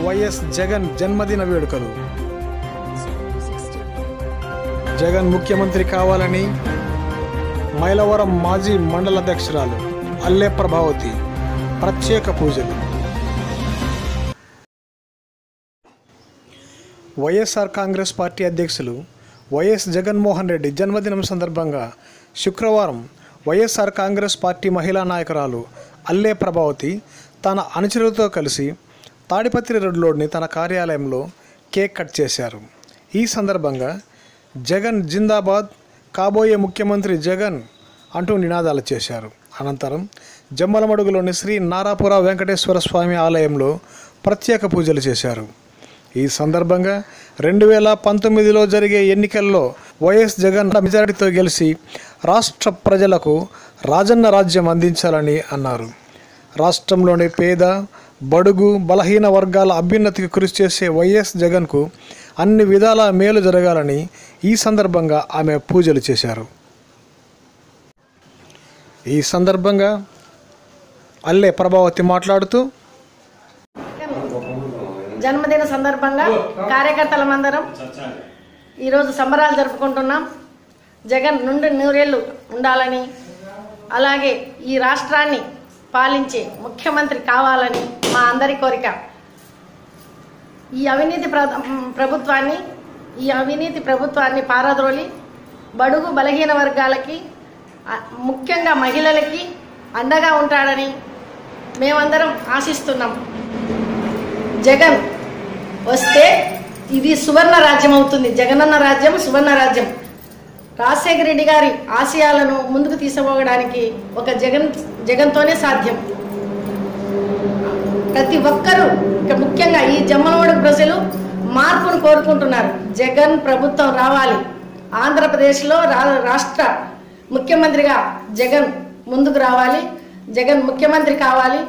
YS Jagan జన్మదిన వేడుకలు. జగన్ ముఖ్యమంత్రి కావాలని మైలవరం మాజీ మండల అధ్యక్షురాలు అల్లె ప్రభావతి ప్రత్యేక పూజలు. వైఎస్ఆర్ కాంగ్రెస్ పార్టీ అధ్యక్షులు వైఎస్ జగన్మోహన్ రెడ్డి జన్మదినం సందర్భంగా శుక్రవారం వైఎస్ఆర్ కాంగ్రెస్ పార్టీ మహిళా నాయకురాలు అల్లె ప్రభావతి తన అనుచరులతో కలిసి తాడిపత్రి రోడ్లోని తన కార్యాలయంలో కేక్ కట్ చేశారు. ఈ సందర్భంగా జగన్ జిందాబాద్, కాబోయే ముఖ్యమంత్రి జగన్ అంటూ నినాదాలు చేశారు. అనంతరం జమ్మలమడుగులోని శ్రీ నారాపుర వెంకటేశ్వర స్వామి ఆలయంలో ప్రత్యేక పూజలు చేశారు. ఈ సందర్భంగా 2019లో జరిగే ఎన్నికల్లో వైఎస్ జగన్ మెజారిటీతో గెలిచి రాష్ట్ర ప్రజలకు రాజన్న రాజ్యం అందించాలని అన్నారు. రాష్ట్రంలోని పేద, బడుగు, బలహీన వర్గాల అభ్యున్నతికి కృషి చేసే వైఎస్ జగన్కు అన్ని విధాల మేలు జరగాలని ఈ సందర్భంగా ఆమె పూజలు చేశారు. ఈ సందర్భంగా అల్లె ప్రభావతి మాట్లాడుతూ, జన్మదిన సందర్భంగా కార్యకర్తలమందరం ఈరోజు సంబరాలు జరుపుకుంటున్నాం. జగన్ నుండి 100 ఏళ్ళు ఉండాలని, అలాగే ఈ రాష్ట్రాన్ని పాలించే ముఖ్యమంత్రి కావాలని మా అందరి కోరిక. ఈ అవినీతి ప్రభుత్వాన్ని పారద్రోలి బడుగు బలహీన వర్గాలకి, ముఖ్యంగా మహిళలకి అండగా ఉంటాడని మేమందరం ఆశిస్తున్నాం. జగన్ వస్తే ఇది సువర్ణ రాజ్యం అవుతుంది. జగనన్న రాజ్యం సువర్ణ రాజ్యం. రాజశేఖర రెడ్డి గారి ఆశయాలను ముందుకు తీసుకుపోవడానికి ఒక జగన్తోనే సాధ్యం. ప్రతి ఒక్కరూ, ముఖ్యంగా ఈ జమ్మలమడుగు ప్రజలు మార్పును కోరుకుంటున్నారు. జగన్ ప్రభుత్వం రావాలి. ఆంధ్రప్రదేశ్లో రాష్ట్ర ముఖ్యమంత్రిగా జగన్ ముందుకు రావాలి. జగన్ ముఖ్యమంత్రి కావాలి.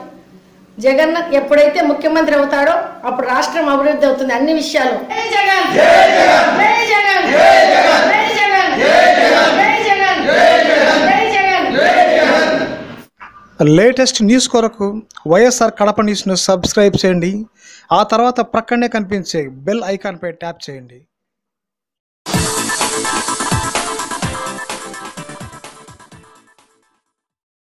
జగన్ ఎప్పుడైతే ముఖ్యమంత్రి అవుతాడో అప్పుడు రాష్ట్రం అభివృద్ధి అవుతుంది అన్ని విషయాలు. లేటెస్ట్ న్యూస్ కొరకు వైఎస్ఆర్ కడప న్యూస్ను సబ్స్క్రైబ్ చేయండి. ఆ తర్వాత ప్రక్కనే కనిపించే బెల్ ఐకాన్పై ట్యాప్ చేయండి.